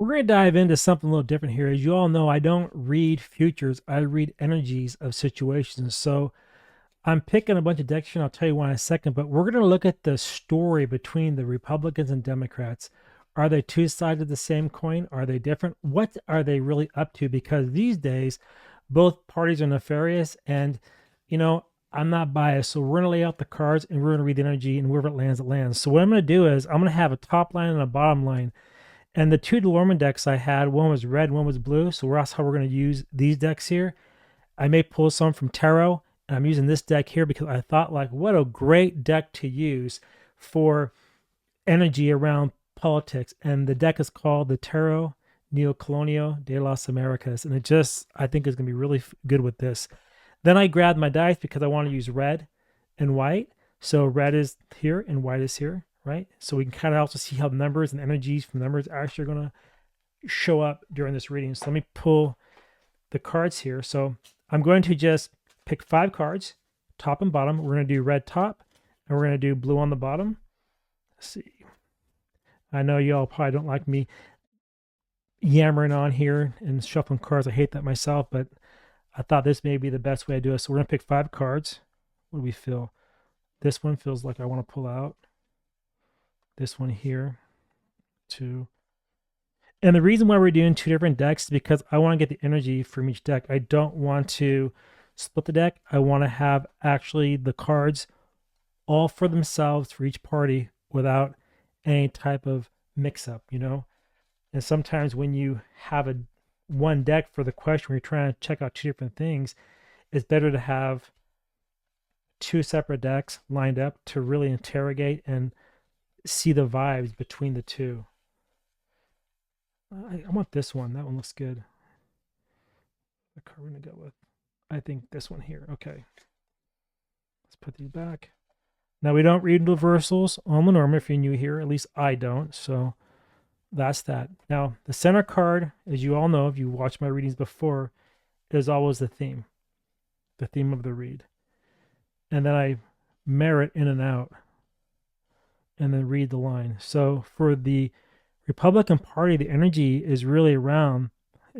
We're going to dive into something a little different here. As you all know, I don't read futures, I read energies of situations. So I'm picking a bunch of decks here, and I'll tell you why in a second, but we're going to look at the story between the Republicans and Democrats. Are they two sides of the same coin? Are they different? What are they really up to? Because these days, both parties are nefarious, and, you know, I'm not biased. So we're going to lay out the cards and we're going to read the energy, and wherever it lands, it lands. So what I'm going to do is I'm going to have a top line and a bottom line. And the two Lenormand decks I had, one was red, one was blue. So that's how we're going to use these decks here. I may pull some from tarot, and I'm using this deck here because I thought, like, what a great deck to use for energy around politics. And the deck is called the Tarot Colonial de las Americas. And it just, I think, is going to be really good with this. Then I grabbed my dice because I want to use red and white. So red is here and white is here, right? So we can kind of also see how the numbers and energies from numbers are actually going to show up during this reading. So let me pull the cards here. So I'm going to just pick 5 cards, top and bottom. We're going to do red top, and we're going to do blue on the bottom. Let's see. I know y'all probably don't like me yammering on here and shuffling cards. I hate that myself, but I thought this may be the best way to do it. So we're going to pick 5 cards. What do we feel? This one feels like I want to pull out. This one here, 2. And the reason why we're doing 2 different decks is because I want to get the energy from each deck. I don't want to split the deck. I want to have actually the cards all for themselves for each party without any type of mix-up, you know? And sometimes when you have one deck for the question where you're trying to check out 2 different things, it's better to have 2 separate decks lined up to really interrogate and see the vibes between the 2. I want this one. That one looks good. The card we're going to go with. I think this one here. Okay. Let's put these back. Now, we don't read reversals on Lenormand if you're new here. At least I don't. So that's that. Now, the center card, as you all know, if you watched my readings before, is always the theme of the read. And then I mirror it in and out and then read the line. So for the Republican Party, the energy is really around,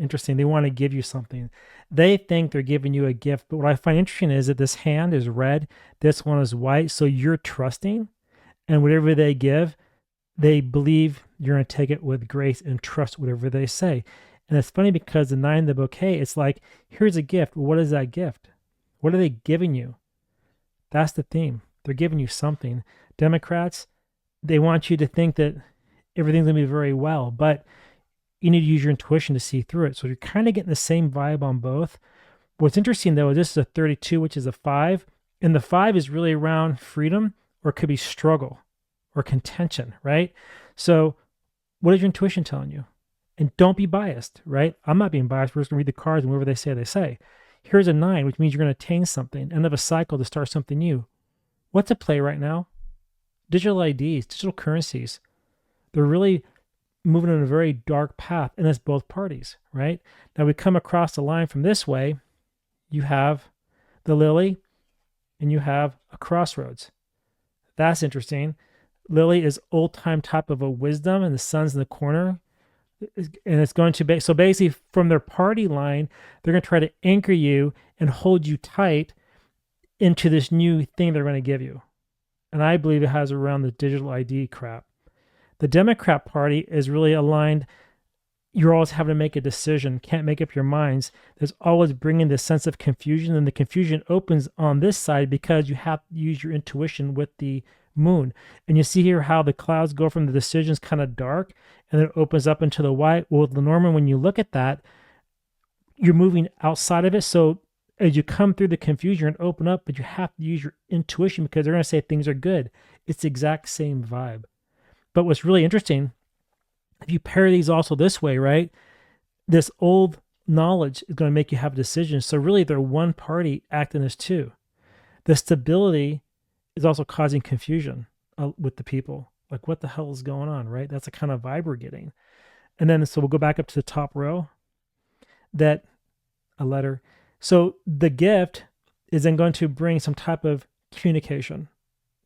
interesting, they want to give you something. They think they're giving you a gift, but what I find interesting is that this hand is red, this one is white, so you're trusting, and whatever they give, they believe you're going to take it with grace and trust whatever they say. And it's funny because the 9 of the bouquet, it's like, here's a gift. Well, what is that gift? What are they giving you? That's the theme. They're giving you something. Democrats, they want you to think that everything's going to be very well, but you need to use your intuition to see through it. So you're kind of getting the same vibe on both. What's interesting, though, is this is a 32, which is a 5, and the 5 is really around freedom, or it could be struggle or contention, right? So what is your intuition telling you? And don't be biased, right? I'm not being biased. We're just going to read the cards, and whatever they say, they say. Here's a 9, which means you're going to attain something, end of a cycle to start something new. What's at play right now? Digital IDs, digital currencies. They're really moving in a very dark path, and it's both parties, right? Now we come across the line from this way, you have the lily, and you have a crossroads. That's interesting. Lily is old-time type of a wisdom, and the sun's in the corner, and it's going to be, so basically from their party line, they're going to try to anchor you and hold you tight into this new thing they're going to give you. And I believe it has around the digital ID crap. The Democrat Party is really aligned. You're always having to make a decision, can't make up your minds. There's always bringing this sense of confusion, and the confusion opens on this side because you have to use your intuition with the moon. And you see here how the clouds go from the decisions kind of dark, and then it opens up into the white. Well, with Lenormand, when you look at that, you're moving outside of it. So as you come through the confusion and open up, but you have to use your intuition because they're going to say things are good. It's the exact same vibe. But what's really interesting, if you pair these also this way, right, this old knowledge is going to make you have a decision. So really, they're one party acting as 2. The stability is also causing confusion with the people. Like, what the hell is going on, right? That's the kind of vibe we're getting. And then, so we'll go back up to the top row. That a letter. So the gift is then going to bring some type of communication.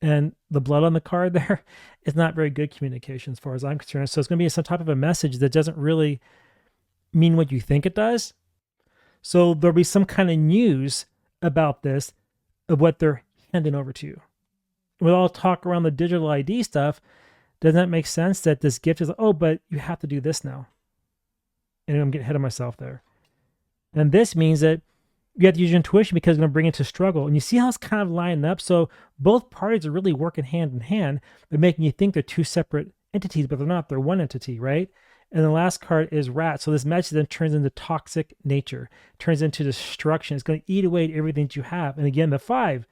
And the blood on the card there is not very good communication as far as I'm concerned. So it's going to be some type of a message that doesn't really mean what you think it does. So there'll be some kind of news about this, of what they're handing over to you. With all talk around the digital ID stuff, doesn't that make sense that this gift is like, oh, but you have to do this now? And I'm getting ahead of myself there. And this means that you have to use your intuition because it's going to bring it to struggle. And you see how it's kind of lining up? So both parties are really working hand in hand, but making you think they're two separate entities, but they're not. They're one entity, right? And the last card is rat. So this message then turns into toxic nature, turns into destruction. It's going to eat away at everything that you have. And again, the five.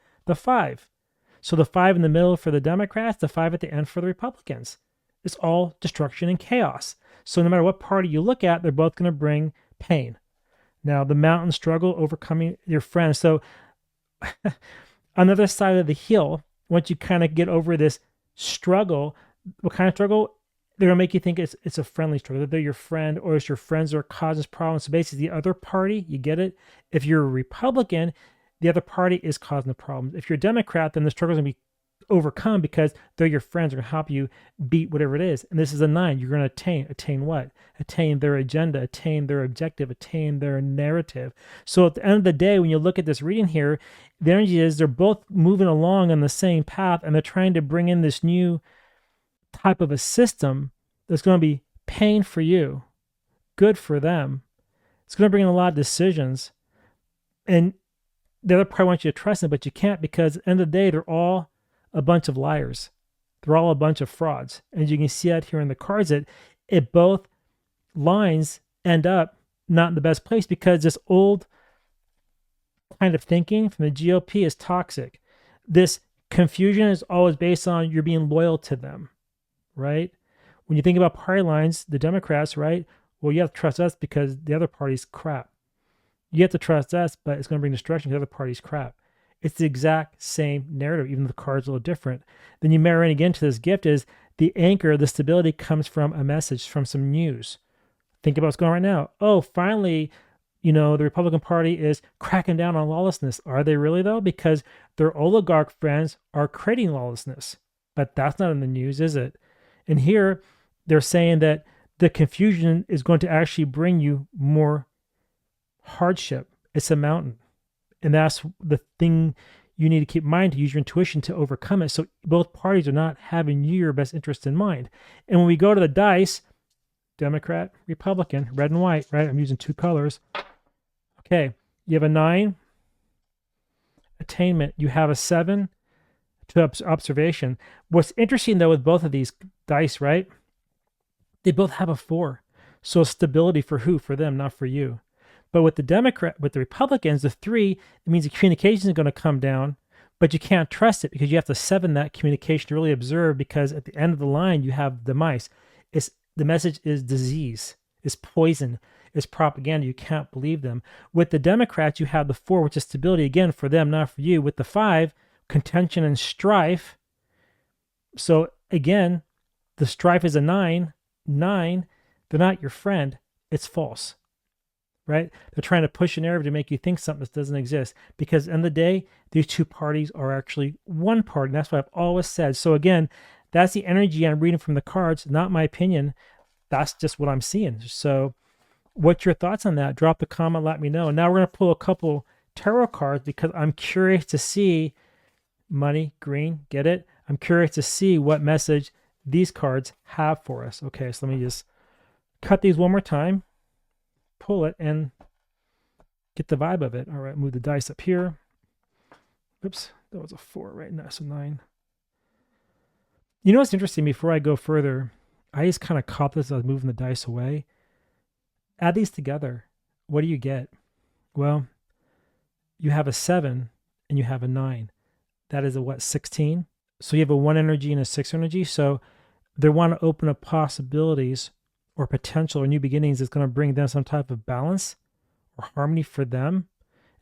So the 5 in the middle for the Democrats, the 5 at the end for the Republicans. It's all destruction and chaos. So no matter what party you look at, they're both going to bring pain. Now, the mountain struggle, overcoming your friends. So on the other side of the hill, once you kind of get over this struggle, what kind of struggle? They're going to make you think it's a friendly struggle, that they're your friend, or it's your friends that are causing problems. So basically, the other party, you get it? If you're a Republican, the other party is causing the problems. If you're a Democrat, then the struggle is going to be overcome because they're your friends. They're going to help you beat whatever it is. And this is a 9. You're going to attain what? Attain their agenda, attain their objective, attain their narrative. So at the end of the day, when you look at this reading here, the energy is they're both moving along on the same path, and they're trying to bring in this new type of a system that's going to be pain for you, good for them. It's going to bring in a lot of decisions. And the other part wants you to trust them, but you can't, because at the end of the day, they're all a bunch of liars. They're all a bunch of frauds. And you can see that here in the cards, that it both lines end up not in the best place, because this old kind of thinking from the GOP is toxic. This confusion is always based on you're being loyal to them, right? When you think about party lines, the Democrats, right? Well, you have to trust us because the other party's crap. You have to trust us, but it's going to bring destruction because the other party's crap. It's the exact same narrative, even though the card's a little different. Then you marry in again to this gift is the anchor, the stability comes from a message, from some news. Think about what's going on right now. Oh, finally, the Republican Party is cracking down on lawlessness. Are they really, though? Because their oligarch friends are creating lawlessness. But that's not in the news, is it? And here, they're saying that the confusion is going to actually bring you more hardship. It's a mountain. And that's the thing you need to keep in mind, to use your intuition to overcome it. So both parties are not having your best interest in mind. And when we go to the dice, Democrat, Republican, red and white, right? I'm using 2 colors. Okay, you have a 9, attainment. You have a 7 to observation. What's interesting, though, with both of these dice, right? They both have a 4. So stability for who? For them, not for you. But with the Republicans, the 3, it means the communication is going to come down, but you can't trust it because you have to 7 that communication to really observe, because at the end of the line, you have the mice. The message is disease, is poison, is propaganda. You can't believe them. With the Democrats, you have the 4, which is stability, again, for them, not for you. With the 5, contention and strife. So again, the strife is a 9. 9, they're not your friend. It's false. Right? They're trying to push a narrative to make you think something that doesn't exist. Because at the end of the day, these 2 parties are actually one party. And that's what I've always said. So again, that's the energy I'm reading from the cards, not my opinion. That's just what I'm seeing. So what's your thoughts on that? Drop a comment, let me know. Now we're going to pull a couple tarot cards because I'm curious to see money, green, get it? I'm curious to see what message these cards have for us. Okay, so let me just cut these one more time. Pull it and get the vibe of it. All right, move the dice up here. Oops, that was a 4, right? No, so 9. You know what's interesting? Before I go further, I just kind of caught this as I was moving the dice away. Add these together. What do you get? Well, you have a 7 and you have a 9. That is a what, 16? So you have a 1 energy and a 6 energy. So they want to open up possibilities or potential or new beginnings that's going to bring them some type of balance or harmony for them.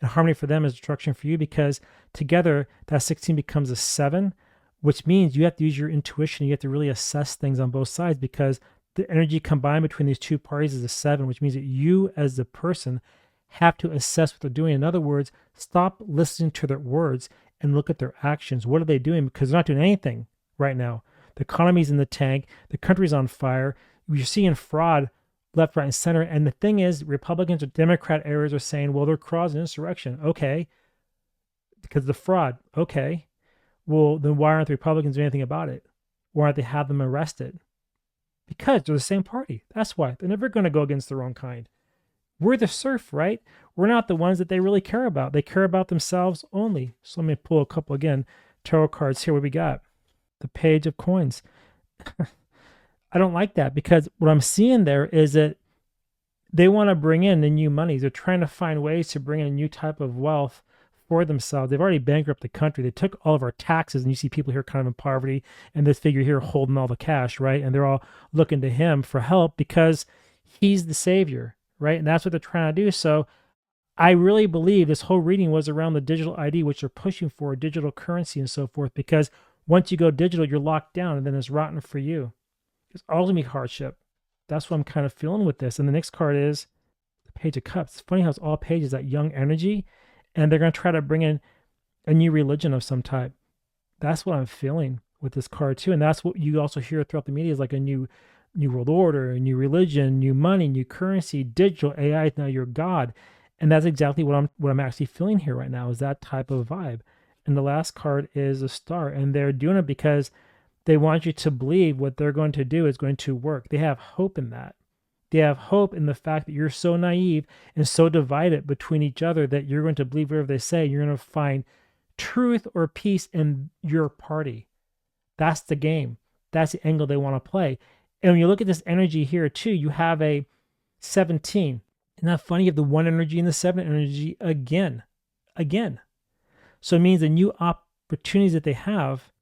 And harmony for them is destruction for you, because together that 16 becomes a 7, which means you have to use your intuition. You have to really assess things on both sides, because the energy combined between these 2 parties is a 7, which means that you as the person have to assess what they're doing. In other words, stop listening to their words and look at their actions. What are they doing? Because they're not doing anything right now. The economy's in the tank. The country's on fire. You're seeing fraud left, right, and center. And the thing is, Republicans or Democrat areas are saying, well, they're causing insurrection. Okay. Because of the fraud. Okay. Well, then why aren't the Republicans doing anything about it? Why aren't they have them arrested? Because they're the same party. That's why. They're never going to go against their own kind. We're the serf, right? We're not the ones that they really care about. They care about themselves only. So let me pull a couple again. Tarot cards here. What we got? The Page of Coins. I don't like that because what I'm seeing there is that they want to bring in the new monies. They're trying to find ways to bring in a new type of wealth for themselves. They've already bankrupted the country. They took all of our taxes, and you see people here kind of in poverty, and this figure here holding all the cash, right? And they're all looking to him for help because he's the savior, right? And that's what they're trying to do. So I really believe this whole reading was around the digital ID, which they're pushing for, digital currency and so forth, because once you go digital, you're locked down, and then it's rotten for you. It's all going to be hardship. That's what I'm kind of feeling with this. And the next card is the Page of Cups. It's funny how it's all pages, that young energy, and they're going to try to bring in a new religion of some type. That's what I'm feeling with this card too. And that's what you also hear throughout the media is like a new world order, a new religion, new money, new currency, digital AI is now your God. And that's exactly what I'm actually feeling here right now is that type of vibe. And the last card is a star. And they're doing it because they want you to believe what they're going to do is going to work. They have hope in that. They have hope in the fact that you're so naive and so divided between each other that you're going to believe whatever they say. You're going to find truth or peace in your party. That's the game. That's the angle they want to play. And when you look at this energy here too, you have a 17. Isn't that funny? You have the 1 energy and the 7 energy again. So it means the new opportunities that they have,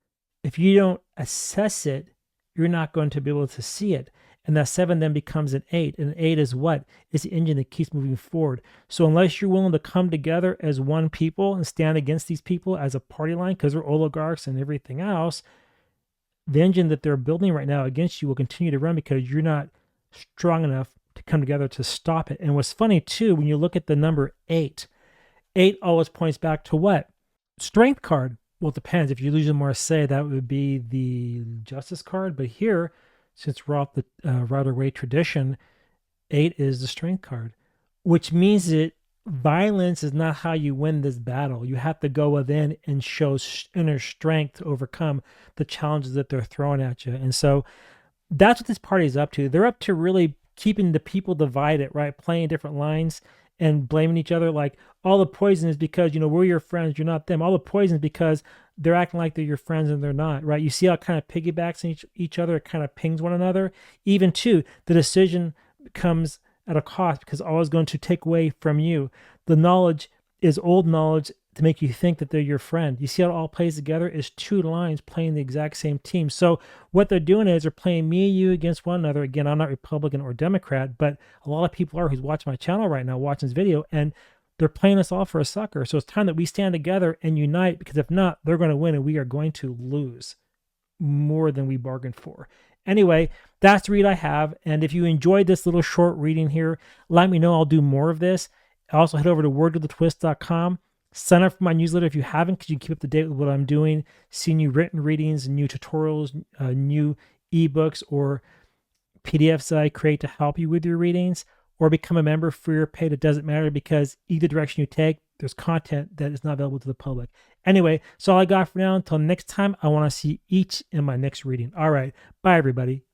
if you don't assess it, you're not going to be able to see it. And that 7 then becomes an 8. And an 8 is what? It's the engine that keeps moving forward. So unless you're willing to come together as one people and stand against these people as a party line, because they're oligarchs and everything else, the engine that they're building right now against you will continue to run because you're not strong enough to come together to stop it. And what's funny too, when you look at the number 8, 8 always points back to what? Strength card. Well, it depends. If you lose in Marseille, that would be the Justice card. But here, since we're off the Rider-Waite tradition, 8 is the Strength card, which means that violence is not how you win this battle. You have to go within and show inner strength to overcome the challenges that they're throwing at you. And so that's what this party is up to. They're up to really keeping the people divided, right? Playing different lines and blaming each other. Like all the poison is because, we're your friends, you're not them. All the poison is because they're acting like they're your friends and they're not, right? You see how it kind of piggybacks in each other, it kind of pings one another. Even too, the decision comes at a cost because all is going to take away from you. The knowledge is old knowledge to make you think that they're your friend. You see how it all plays together? Is 2 lines playing the exact same team. So what they're doing is they're playing me and you against one another. Again, I'm not Republican or Democrat, but a lot of people are who's watching my channel right now, watching this video, and they're playing us all for a sucker. So it's time that we stand together and unite, because if not, they're going to win and we are going to lose more than we bargained for. Anyway, that's the read I have. And if you enjoyed this little short reading here, let me know. I'll do more of this. Also, head over to wordwithatwist.com. Sign up for my newsletter if you haven't, because you can keep up to date with what I'm doing, see new written readings, new tutorials, new ebooks or PDFs that I create to help you with your readings, or become a member free or paid. It doesn't matter, because either direction you take, there's content that is not available to the public. Anyway, so all I got for now. Until next time, I want to see each in my next reading. All right. Bye, everybody.